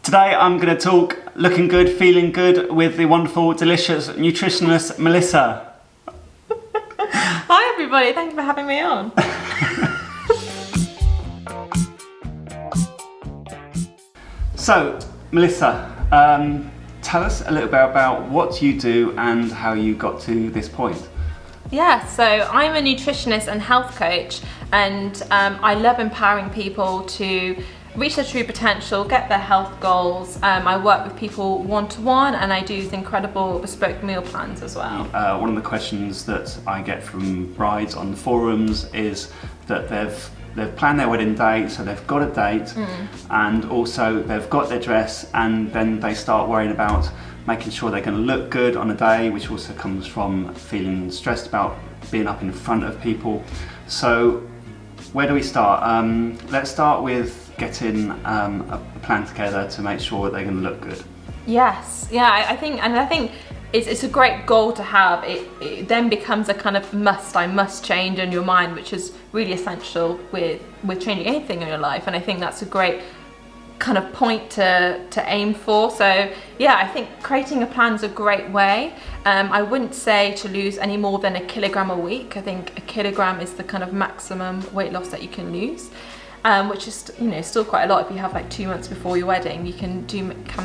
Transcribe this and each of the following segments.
Today I'm going to talk looking good, feeling good with the wonderful, delicious nutritionist Melissa. Hi everybody, thank you for having me on. So, Melissa, tell us a little bit about what you do and how you got to this point. Yeah, so I'm a nutritionist and health coach, and I love empowering people to reach their true potential, get their health goals. I work with people one-to-one, and I do these incredible bespoke meal plans as well. One of the questions that I get from brides on the forums is that they've planned their wedding date, so they've got a date, and also they've got their dress, and then they start worrying about making sure they're going to look good on a day, which also comes from feeling stressed about being up in front of people. So where do we start? Let's start with getting a plan together to make sure they're going to look good. Yes, yeah, I think it's a great goal to have. It then becomes a kind of I must change in your mind, which is really essential with changing anything in your life. And I think that's a great kind of point to aim for. So yeah, I think creating a plan is a great way. I wouldn't say to lose any more than 1 kilogram a week. I think 1 kilogram is the kind of maximum weight loss that you can lose. Which is, still quite a lot. If you have like 2 months before your wedding, you can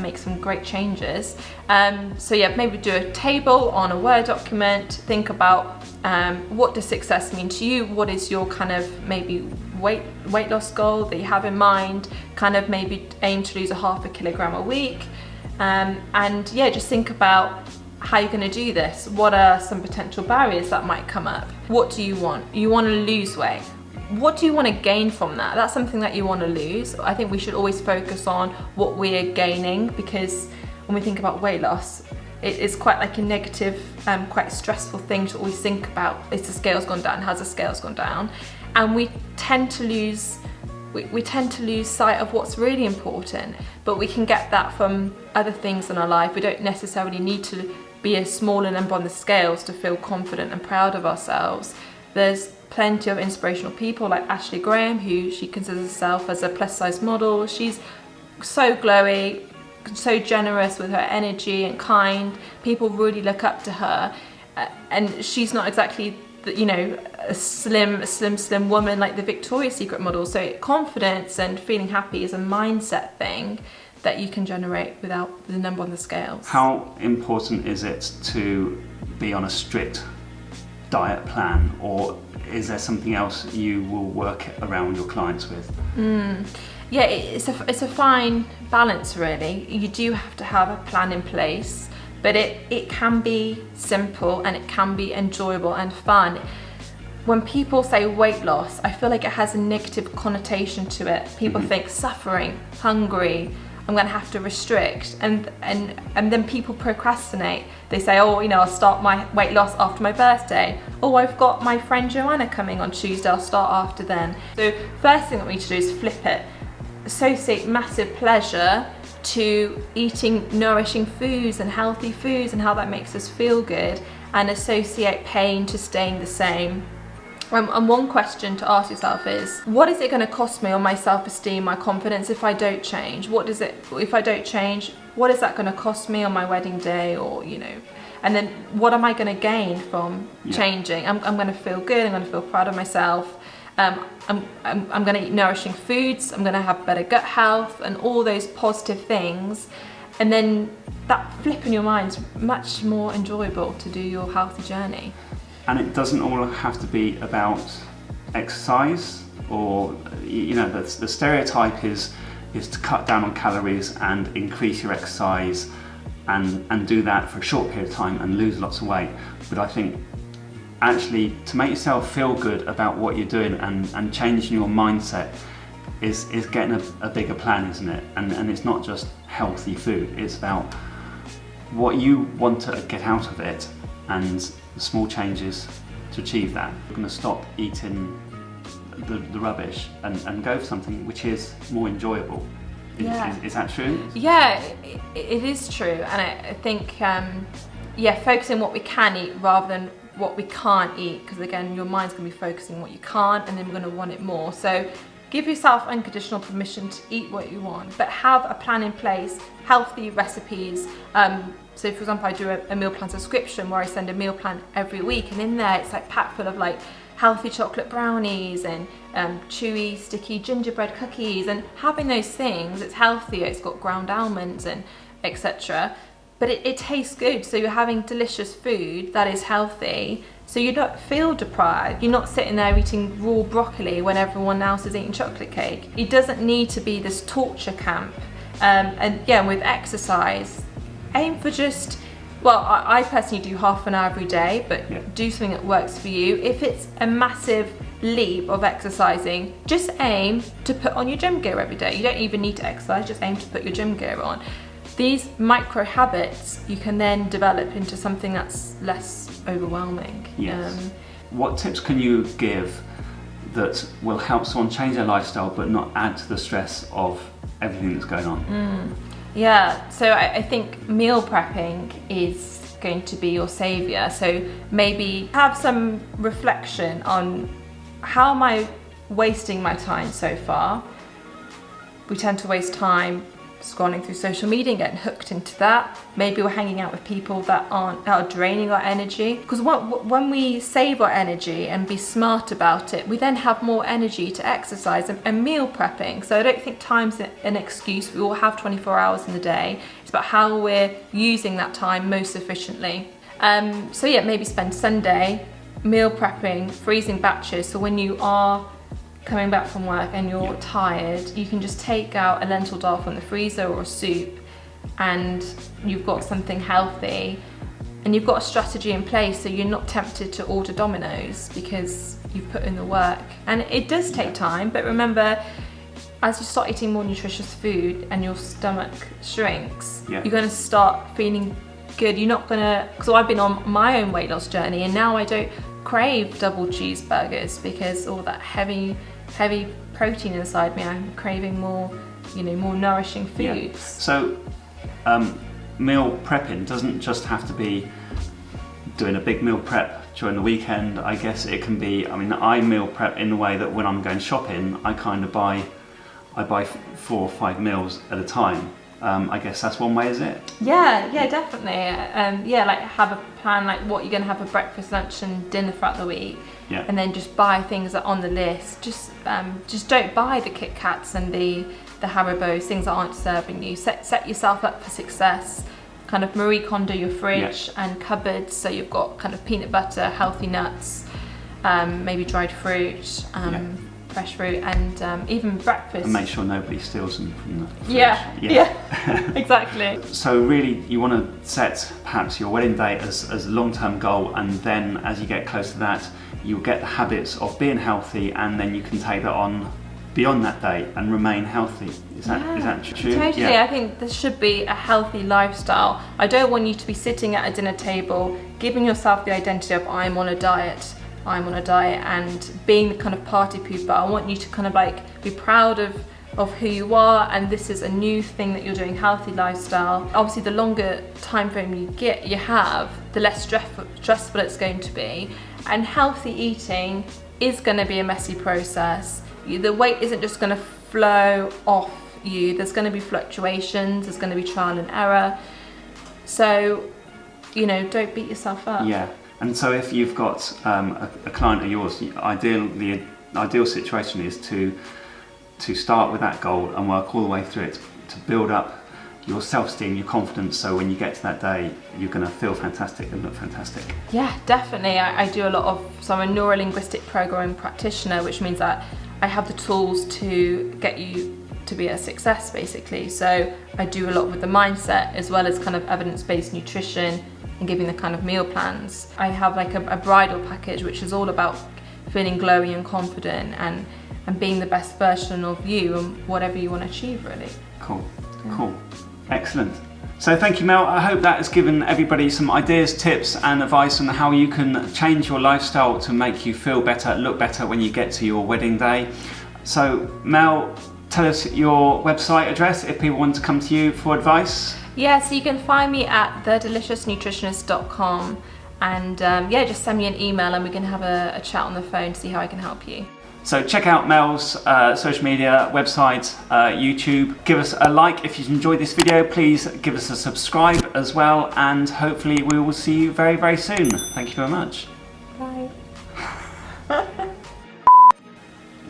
make some great changes. So yeah, maybe do a table on a Word document. Think about what does success mean to you? What is your kind of maybe weight loss goal that you have in mind? Kind of maybe aim to lose 0.5 kilogram a week. And yeah, just think about how you're going to do this. What are some potential barriers that might come up? What do you want? You want to lose weight. What do you want to gain from that? That's something that you want to lose. I think we should always focus on what we're gaining, because when we think about weight loss, it's quite like a negative, quite stressful thing to always think about. Is the scale's gone down? Has the scale's gone down? And we tend to lose sight of what's really important. But we can get that from other things in our life. We don't necessarily need to be a smaller number on the scales to feel confident and proud of ourselves. There's plenty of inspirational people like Ashley Graham, who she considers herself as a plus size model. She's so glowy, so generous with her energy and kind. People really look up to her, and she's not exactly a slim woman like the Victoria's Secret model. So confidence and feeling happy is a mindset thing that you can generate without the number on the scales. How important is it to be on a strict diet plan, or is there something else you will work around your clients with? Yeah, it's a fine balance really. You do have to have a plan in place, but it can be simple and it can be enjoyable and fun. When people say weight loss, I feel like it has a negative connotation to it. People think suffering, hungry, I'm going to have to restrict, and then people procrastinate. They say, I'll start my weight loss after my birthday. Oh, I've got my friend Joanna coming on Tuesday, I'll start after then. So first thing that we need to do is flip it. Associate massive pleasure to eating nourishing foods and healthy foods and how that makes us feel good, and associate pain to staying the same. And one question to ask yourself is, what is it going to cost me on my self-esteem, my confidence if I don't change? If I don't change, what is that going to cost me on my wedding day, and then what am I going to gain from changing? I'm going to feel good, I'm going to feel proud of myself. I'm going to eat nourishing foods, I'm going to have better gut health and all those positive things. And then that flip in your mind is much more enjoyable to do your healthy journey. And it doesn't all have to be about exercise, or the stereotype is to cut down on calories and increase your exercise and do that for a short period of time and lose lots of weight. But I think actually to make yourself feel good about what you're doing and changing your mindset is getting a bigger plan, isn't it? And it's not just healthy food, it's about what you want to get out of it and the small changes to achieve that. You're going to stop eating the rubbish and go for something which is more enjoyable. Is that true? Yeah, it is true. And I think, focusing on what we can eat rather than what we can't eat, because again, your mind's going to be focusing on what you can't, and then we're going to want it more. So give yourself unconditional permission to eat what you want, but have a plan in place, healthy recipes. So for example, I do a meal plan subscription where I send a meal plan every week, and in there it's like packed full of like healthy chocolate brownies and chewy, sticky gingerbread cookies, and having those things, it's healthier, it's got ground almonds and etc. But it tastes good, so you're having delicious food that is healthy, so you don't feel deprived. You're not sitting there eating raw broccoli when everyone else is eating chocolate cake. It doesn't need to be this torture camp. And yeah, with exercise, aim for just, well, I personally do half an hour every day, but do something that works for you. If it's a massive leap of exercising, just aim to put on your gym gear every day. You don't even need to exercise, just aim to put your gym gear on. These micro habits you can then develop into something that's less overwhelming. Yes. What tips can you give that will help someone change their lifestyle but not add to the stress of everything that's going on? Yeah, so I think meal prepping is going to be your saviour. So maybe have some reflection on, how am I wasting my time so far? We tend to waste time scrolling through social media and getting hooked into that. Maybe we're hanging out with people that are draining our energy. Because when we save our energy and be smart about it, we then have more energy to exercise and meal prepping. So I don't think time's an excuse. We all have 24 hours in the day. It's about how we're using that time most efficiently. So yeah, maybe spend Sunday meal prepping, freezing batches, so when you are coming back from work and you're tired, you can just take out a lentil dal from the freezer or a soup, and you've got something healthy, and you've got a strategy in place, so you're not tempted to order Domino's because you've put in the work. And it does take time, but remember, as you start eating more nutritious food and your stomach shrinks, you're going to start feeling good. You're not gonna, so I've been on my own weight loss journey, and now I don't crave double cheeseburgers because all that heavy protein inside me. I'm craving more, more nourishing foods. So meal prepping doesn't just have to be doing a big meal prep during the weekend. I guess it can be, I meal prep in the way that when I'm going shopping, I buy 4 or 5 meals at a time. I guess that's one way, is it? Yeah, definitely. Like have a plan, like what you're going to have for breakfast, lunch and dinner throughout the week. Yeah. And then just buy things that are on the list. Just don't buy the Kit Kats and the Haribos, things that aren't serving you. Set yourself up for success. Kind of Marie Kondo your fridge and cupboards, so you've got kind of peanut butter, healthy nuts, maybe dried fruit. Fresh fruit, and even breakfast. And make sure nobody steals them from the fridge. Yeah, exactly. So really, you want to set perhaps your wedding day as a long-term goal, and then as you get close to that, you'll get the habits of being healthy, and then you can take that on beyond that day and remain healthy. Is that true? Totally. Yeah. I think there should be a healthy lifestyle. I don't want you to be sitting at a dinner table giving yourself the identity of I'm on a diet, and being the kind of party pooper. I want you to kind of like be proud of who you are, and this is a new thing that you're doing, healthy lifestyle. Obviously, the longer time frame you have, the less stressful it's going to be. And healthy eating is going to be a messy process. The weight isn't just going to flow off you. There's going to be fluctuations. There's going to be trial and error. So, don't beat yourself up. Yeah. And so if you've got a client of yours, the ideal situation is to start with that goal and work all the way through it to build up your self-esteem, your confidence, so when you get to that day, you're going to feel fantastic and look fantastic. Yeah, definitely. I do a lot of, so I'm a neuro-linguistic programming practitioner, which means that I have the tools to get you to be a success, basically. So I do a lot with the mindset, as well as kind of evidence-based nutrition and giving the kind of meal plans. I have like a bridal package, which is all about feeling glowy and confident and being the best version of you and whatever you want to achieve, really. Cool. Excellent. So thank you, Mel. I hope that has given everybody some ideas, tips and advice on how you can change your lifestyle to make you feel better, look better when you get to your wedding day. So Mel, tell us your website address if people want to come to you for advice. Yeah, so you can find me at thedeliciousnutritionist.com, and just send me an email and we can have a chat on the phone to see how I can help you. So check out Mel's social media, website, YouTube. Give us a like if you enjoyed this video. Please give us a subscribe as well, and hopefully we will see you very, very soon. Thank you very much. Bye.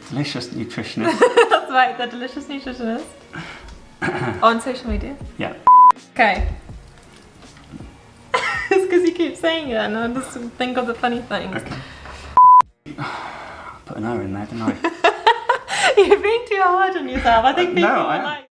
Delicious Nutritionist. That's right, the Delicious Nutritionist. On social media? Yeah. Okay. It's because you keep saying it and I just think of the funny things. Okay. Put an O in there, didn't I? You're being too hard on yourself. I think people No, are like...